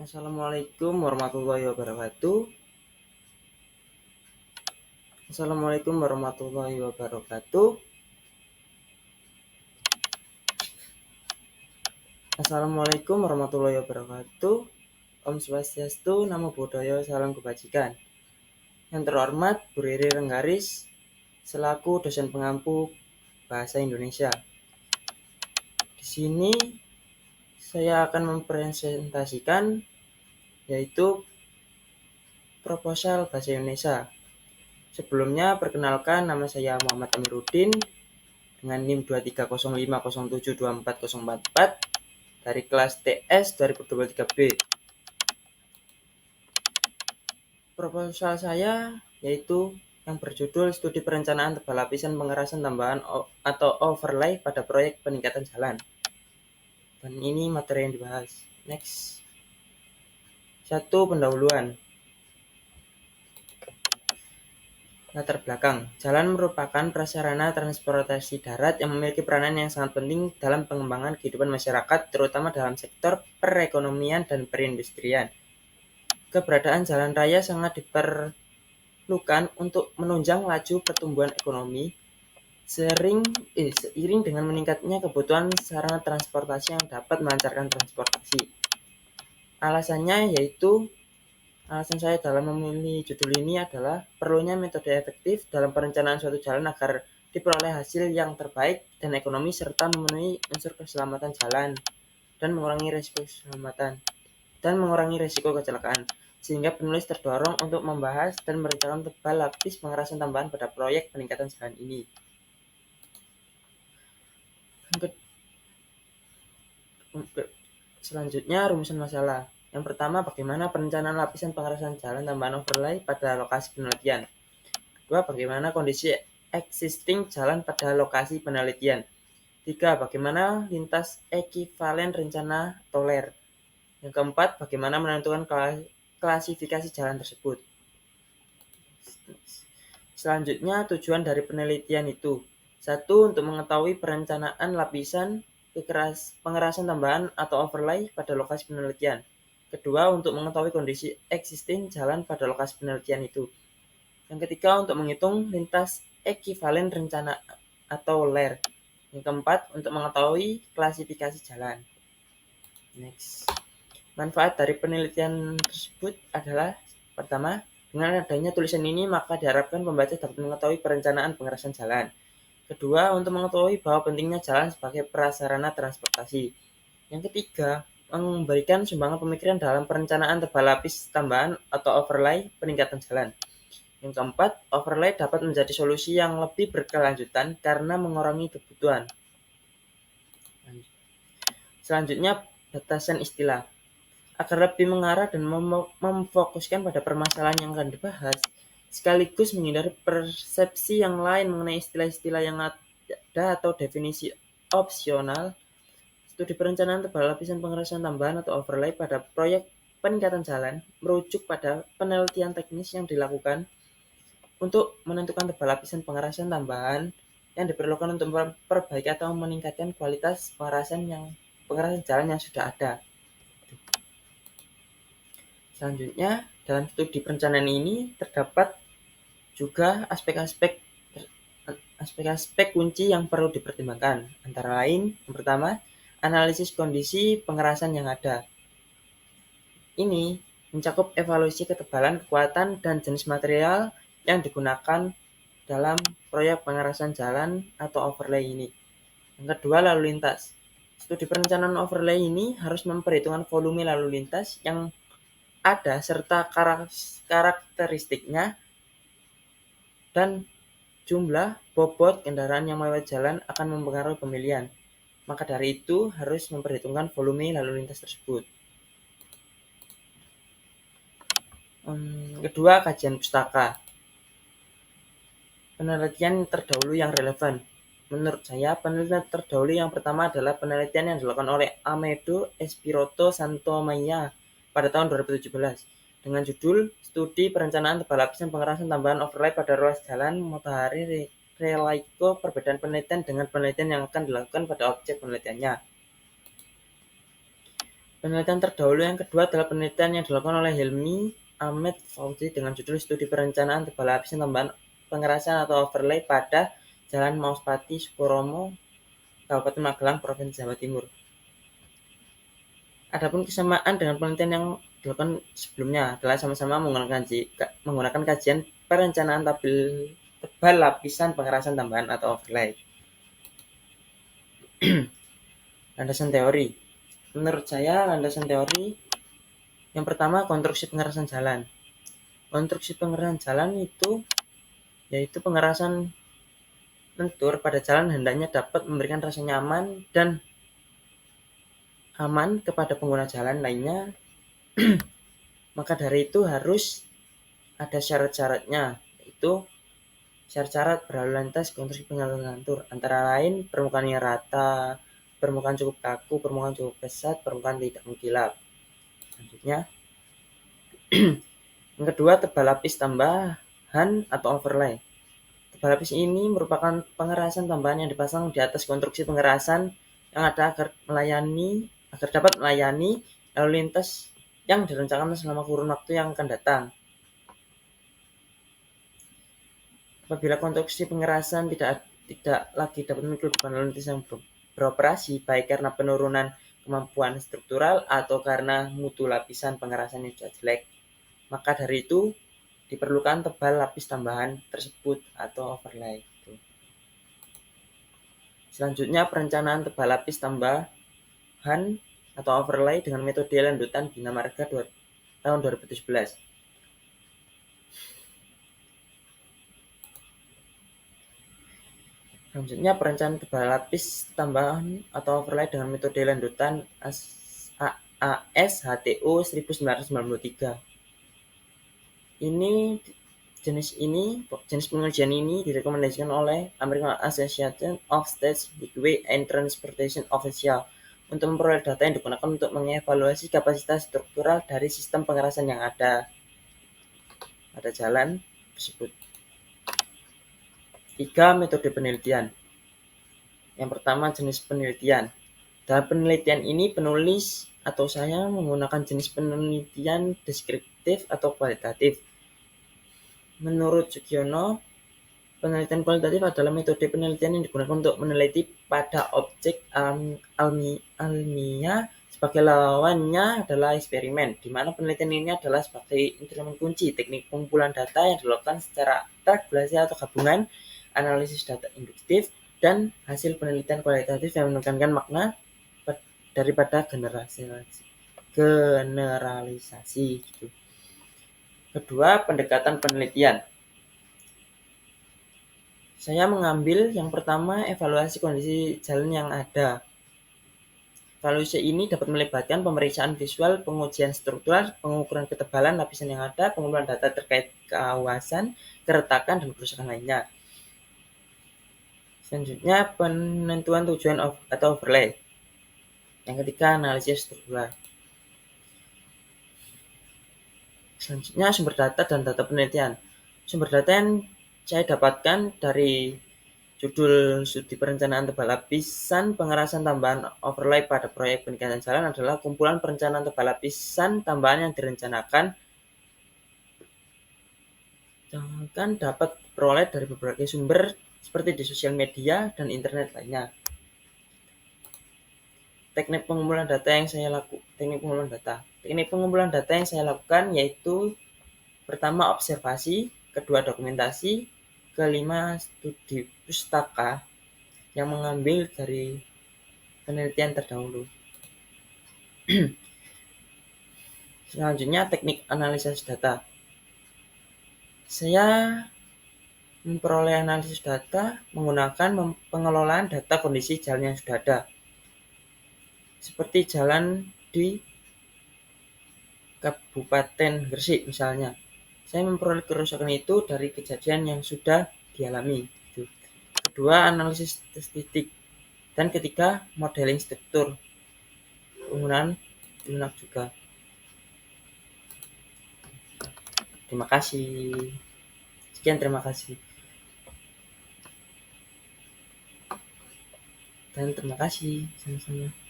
Assalamualaikum warahmatullahi wabarakatuh. Assalamualaikum warahmatullahi wabarakatuh. Assalamualaikum warahmatullahi wabarakatuh. Om Swastiastu, Namo Buddhaya, Salam Kebajikan. Yang terhormat Bu Riri Renggaris selaku dosen pengampu Bahasa Indonesia. Di sini saya akan mempresentasikan yaitu proposal Bahasa Indonesia. Sebelumnya perkenalkan, nama saya Muhammad Amiruddin dengan NIM 2305072404 dari kelas TS 2023B. Proposal saya yaitu yang berjudul Studi Perencanaan Tebal Lapisan Pengerasan Tambahan atau Overlay pada Proyek Peningkatan Jalan. Dan ini materi yang dibahas. Next. 1. Pendahuluan. Latar belakang. Jalan merupakan prasarana transportasi darat yang memiliki peranan yang sangat penting dalam pengembangan kehidupan masyarakat, terutama dalam sektor perekonomian dan perindustrian. Keberadaan jalan raya sangat diperlukan untuk menunjang laju pertumbuhan ekonomi, seiring dengan meningkatnya kebutuhan sarana transportasi yang dapat melancarkan transportasi. Alasan saya dalam memilih judul ini adalah perlunya metode efektif dalam perencanaan suatu jalan agar diperoleh hasil yang terbaik dan ekonomi serta memenuhi unsur keselamatan jalan dan mengurangi risiko kecelakaan. Sehingga penulis terdorong untuk membahas dan merencanakan tebal lapis pengerasan tambahan pada proyek peningkatan jalan ini. Selanjutnya, rumusan masalah. Yang pertama, bagaimana perencanaan lapisan pengerasan jalan tambahan overlay pada lokasi penelitian. Kedua, bagaimana kondisi existing jalan pada lokasi penelitian. 3. Bagaimana lintas ekivalen rencana atau LER. Yang keempat, bagaimana menentukan klasifikasi jalan tersebut. Selanjutnya, tujuan dari penelitian itu. 1. Untuk mengetahui perencanaan lapisan pengerasan tambahan atau overlay pada lokasi penelitian. Kedua, untuk mengetahui kondisi existing jalan pada lokasi penelitian itu. Yang ketiga, untuk menghitung lintas ekivalen rencana atau LER. Yang keempat, untuk mengetahui klasifikasi jalan. Next. Manfaat dari penelitian tersebut adalah, pertama, dengan adanya tulisan ini maka diharapkan pembaca dapat mengetahui perencanaan pengerasan jalan. Kedua, untuk mengetahui bahwa pentingnya jalan sebagai prasarana transportasi. Yang ketiga, memberikan sumbangan pemikiran dalam perencanaan tebal lapis tambahan atau overlay peningkatan jalan. Yang keempat, overlay dapat menjadi solusi yang lebih berkelanjutan karena mengurangi kebutuhan. Selanjutnya, batasan istilah. Agar lebih mengarah dan memfokuskan pada permasalahan yang akan dibahas, sekaligus menghindari persepsi yang lain mengenai istilah-istilah yang ada atau definisi opsional, studi perencanaan tebal lapisan pengerasan tambahan atau overlay pada proyek peningkatan jalan merujuk pada penelitian teknis yang dilakukan untuk menentukan tebal lapisan pengerasan tambahan yang diperlukan untuk memperbaiki atau meningkatkan kualitas pengerasan jalan yang sudah ada. Selanjutnya, dalam studi perencanaan ini terdapat juga aspek-aspek kunci yang perlu dipertimbangkan. Antara lain, yang pertama, analisis kondisi pengerasan yang ada. Ini mencakup evaluasi ketebalan, kekuatan, dan jenis material yang digunakan dalam proyek pengerasan jalan atau overlay ini. Yang kedua, lalu lintas. Studi perencanaan overlay ini harus memperhitungkan volume lalu lintas yang ada serta karakteristiknya dan jumlah bobot kendaraan yang melewati jalan akan mempengaruhi pemilihan. Maka dari itu harus memperhitungkan volume lalu lintas tersebut. Kedua, kajian pustaka. Penelitian terdahulu yang relevan. Menurut saya, penelitian terdahulu yang pertama adalah penelitian yang dilakukan oleh Amedeo Espirito Santomaya pada tahun 2017 dengan judul Studi Perencanaan Tebal Lapisan Pengerasan Tambahan Overlay pada Ruas Jalan Matahari Relaico, perbedaan penelitian dengan penelitian yang akan dilakukan pada objek penelitiannya. Penelitian terdahulu yang kedua adalah penelitian yang dilakukan oleh Helmi Ahmed Fauzi dengan judul Studi Perencanaan Tebal Lapisan Tambahan Pengerasan atau Overlay pada Jalan Mauspati, Sukuromo, Kabupaten Magelang, Provinsi Jawa Timur. Adapun kesamaan dengan penelitian yang dilakukan sebelumnya adalah sama-sama menggunakan kajian perencanaan tebal lapisan pengerasan tambahan atau overlay. Landasan teori. Menurut saya, landasan teori yang pertama, konstruksi pengerasan jalan. Konstruksi pengerasan jalan itu yaitu pengerasan lentur pada jalan hendaknya dapat memberikan rasa nyaman dan aman kepada pengguna jalan lainnya. Maka dari itu harus ada syarat-syaratnya, yaitu syarat-syarat berlalu lintas konstruksi pengerasan lentur, antara lain permukaan yang rata, permukaan cukup kaku, permukaan cukup pesat, permukaan tidak mengkilap. Selanjutnya, yang kedua, tebal lapis tambahan atau overlay. Tebal lapis ini merupakan pengerasan tambahan yang dipasang di atas konstruksi pengerasan yang ada agar dapat melayani lalu lintas yang direncanakan selama kurun waktu yang akan datang. Apabila konstruksi pengerasan tidak lagi dapat memikul beban lalu lintas yang beroperasi, baik karena penurunan kemampuan struktural atau karena mutu lapisan pengerasan yang sudah jelek, maka dari itu diperlukan tebal lapis tambahan tersebut atau overlay. Selanjutnya, perencanaan tebal lapis tambahan atau overlay dengan metode lanjutan Bina Marga tahun 2017. Selanjutnya, perencanaan tebal lapis tambahan atau overlay dengan metode lanjutan ASHTO 1993. Jenis pengujian ini direkomendasikan oleh American Association of State Highway and Transportation Officials untuk memperoleh data yang digunakan untuk mengevaluasi kapasitas struktural dari sistem pengerasan yang ada pada jalan tersebut. 3. Metode penelitian. Yang pertama, jenis penelitian. Dalam penelitian ini, penulis atau saya menggunakan jenis penelitian deskriptif atau kualitatif. Menurut Sugiono, penelitian kualitatif adalah metode penelitian yang digunakan untuk meneliti pada objek almiah, sebagai lawannya adalah eksperimen, di mana penelitian ini adalah sebagai instrumen kunci teknik pengumpulan data yang dilakukan secara tabulasi atau gabungan analisis data induktif dan hasil penelitian kualitatif yang menekankan makna daripada generalisasi. Kedua, pendekatan penelitian. Saya mengambil yang pertama, evaluasi kondisi jalan yang ada. Evaluasi ini dapat melibatkan pemeriksaan visual, pengujian struktural, pengukuran ketebalan lapisan yang ada, pengumpulan data terkait keawasan, keretakan, dan kerusakan lainnya. Selanjutnya, penentuan tujuan atau overlay. Yang ketiga, analisis struktural. Selanjutnya, sumber data dan data penelitian. Sumber data yang saya dapatkan dari judul Studi Perencanaan Tebal Lapisan Pengerasan Tambahan Overlay pada Proyek Peningkatan Jalan adalah kumpulan perencanaan tebal lapisan tambahan yang direncanakan dapat diperoleh dari berbagai sumber seperti di sosial media dan internet lainnya. Teknik pengumpulan data yang saya lakukan yaitu pertama, observasi, kedua, dokumentasi, kelima, studi pustaka yang mengambil dari penelitian terdahulu. Selanjutnya, teknik analisis data. Saya memperoleh analisis data menggunakan pengelolaan data kondisi jalan yang sudah ada, seperti jalan di Kabupaten Gresik misalnya. Saya memperoleh kerusakan itu dari kejadian yang sudah dialami. Kedua, analisis statistik. Dan ketiga, modeling struktur. Penggunaan lunak juga. Terima kasih. Sekian, terima kasih. Dan terima kasih sama-sama.